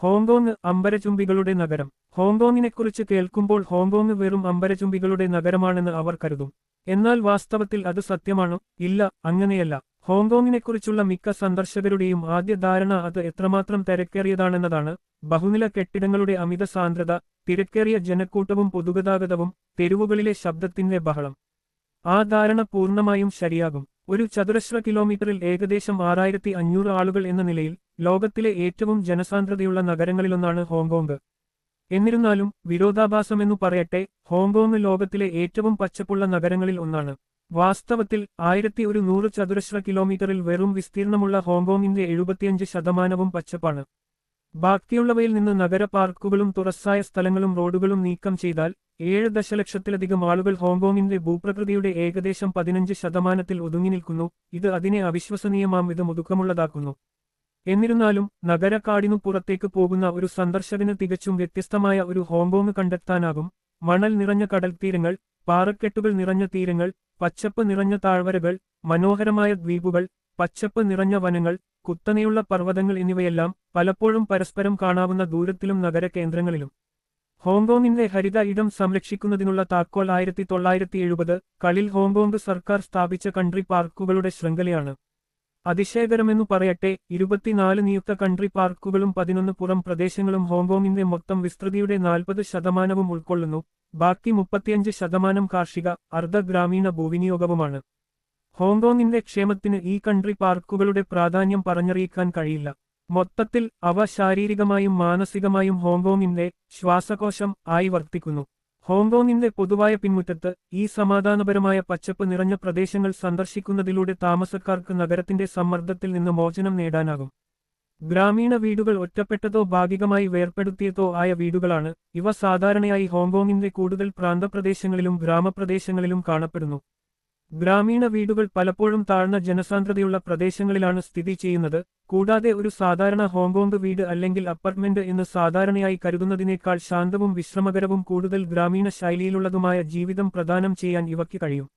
Hong Kong അമ്പരചുംബികളുടെ നഗരം. ഹോങ്കോങ്ങിനെക്കുറിച്ച് കേൾക്കുമ്പോൾ Hong Kong വെറും അമ്പരചുംബികളുടെ നഗരമാണെന്ന് അവർ കരുതും. എന്നാൽ വാസ്തവത്തിൽ അത് സത്യമാണോ? ഇല്ല, അങ്ങനെയല്ല. ഹോങ്കോങ്ങിനെക്കുറിച്ചുള്ള മിക്ക സന്ദർശകരുടെയും ആദ്യ ധാരണ അത് എത്രമാത്രം തിരക്കേറിയതാണെന്നതാണ്. ബഹുനില കെട്ടിടങ്ങളുടെ അമിത സാന്ദ്രത, തിരക്കേറിയ ജനക്കൂട്ടവും പൊതുഗതാഗതവും, തെരുവുകളിലെ ശബ്ദത്തിന്റെ ബഹളം. ആ ധാരണ പൂർണ്ണമായും ശരിയാകും. ഒരു ചതുരശ്ര കിലോമീറ്ററിൽ ഏകദേശം 6500 ആളുകൾ എന്ന നിലയിൽ ലോകത്തിലെ ഏറ്റവും ജനസാന്ദ്രതയുള്ള നഗരങ്ങളിലൊന്നാണ് ഹോങ്കോങ്. എന്നിരുന്നാലും വിരോധാഭാസമെന്നു പറയട്ടെ, ഹോങ്കോങ് ലോകത്തിലെ ഏറ്റവും പച്ചപ്പുള്ള നഗരങ്ങളിൽ ഒന്നാണ്. വാസ്തവത്തിൽ 1100 ചതുരശ്ര കിലോമീറ്ററിൽ വെറും വിസ്തീർണമുള്ള ഹോങ്കോങ്ങിന്റെ 75% പച്ചപ്പാണ്. ബാക്കിയുള്ളവയിൽ നിന്ന് നഗര പാർക്കുകളും തുറസ്സായ സ്ഥലങ്ങളും റോഡുകളും നീക്കം ചെയ്താൽ 7 ദശലക്ഷത്തിലധികം ആളുകൾ ഹോങ്കോങ്ങിന്റെ ഭൂപ്രകൃതിയുടെ ഏകദേശം 15% ഒതുങ്ങി നിൽക്കുന്നു. ഇത് അതിനെ അവിശ്വസനീയമാം വിധം ഒതുക്കമുള്ളതാക്കുന്നു. എന്നിരുന്നാലും നഗരക്കാടിനു പുറത്തേക്ക് പോകുന്ന ഒരു സന്ദർശകന് തികച്ചും വ്യത്യസ്തമായ ഒരു ഹോങ്കോങ് കണ്ടെത്താനാകും. മണൽ നിറഞ്ഞ കടൽത്തീരങ്ങൾ, പാറക്കെട്ടുകൾ നിറഞ്ഞ തീരങ്ങൾ, പച്ചപ്പ് നിറഞ്ഞ താഴ്വരകൾ, മനോഹരമായ ദ്വീപുകൾ, പച്ചപ്പ് നിറഞ്ഞ വനങ്ങൾ, കുത്തനെയുള്ള പർവ്വതങ്ങൾ എന്നിവയെല്ലാം പലപ്പോഴും പരസ്പരം കാണാവുന്ന ദൂരത്തിലും നഗര കേന്ദ്രങ്ങളിലും. ഹോങ്കോങ്ങിന്റെ ഹരിത ഇടം സംരക്ഷിക്കുന്നതിനുള്ള താക്കോൽ 1970 കളിൽ ഹോങ്കോങ് സർക്കാർ സ്ഥാപിച്ച കൺട്രി പാർക്കുകളുടെ ശൃംഖലയാണ്. അതിശയകരമെന്നു പറയട്ടെ, 24 നിയുക്ത കൺട്രി പാർക്കുകളും 11 പുറം പ്രദേശങ്ങളും ഹോങ്കോങ്ങിന്റെ മൊത്തം വിസ്തൃതിയുടെ 40% ഉൾക്കൊള്ളുന്നു. ബാക്കി 35% കാർഷിക, അർദ്ധ ഗ്രാമീണ ഭൂവിനിയോഗവുമാണ്. ഹോങ്കോങ്ങിന്റെ ക്ഷേമത്തിന് ഈ കൺട്രി പാർക്കുകളുടെ പ്രാധാന്യം പറഞ്ഞറിയിക്കാൻ കഴിയില്ല. മൊത്തത്തിൽ അവ ശാരീരികമായും മാനസികമായും ഹോങ്കോങ്ങിന്റെ ശ്വാസകോശം ആയി വർത്തിക്കുന്നു. ഹോങ്കോങ്ങിന്റെ പൊതുവായ പിൻമുറ്റത്ത് ഈ സമാധാനപരമായ പച്ചപ്പ് നിറഞ്ഞ പ്രദേശങ്ങൾ സന്ദർശിക്കുന്നതിലൂടെ താമസക്കാർക്ക് നഗരത്തിന്റെ സമ്മർദ്ദത്തിൽ നിന്ന് മോചനം നേടാനാകും. ഗ്രാമീണ വീടുകൾ ഒറ്റപ്പെട്ടതോ ഭാഗികമായി വേർപെടുത്തിയതോ ആയ വീടുകളാണ്. ഇവ സാധാരണയായി ഹോങ്കോങ്ങിന്റെ കൂടുതൽ പ്രാന്തപ്രദേശങ്ങളിലും ഗ്രാമപ്രദേശങ്ങളിലും കാണപ്പെടുന്നു. ഗ്രാമീണ വീടുകൾ പലപ്പോഴും താഴ്ന്ന ജനസാന്ദ്രതയുള്ള പ്രദേശങ്ങളിലാണ് സ്ഥിതി ചെയ്യുന്നത്. കൂടാതെ ഒരു സാധാരണ ഹോങ്കോങ് വീട് അല്ലെങ്കിൽ അപ്പാർട്ട്മെന്റ് എന്ന് സാധാരണയായി കരുതുന്നതിനേക്കാൾ ശാന്തവും വിശ്രമകരവും കൂടുതൽ ഗ്രാമീണ ശൈലിയിലുള്ളതുമായ ജീവിതം പ്രദാനം ചെയ്യാൻ ഇവയ്ക്ക് കഴിയും.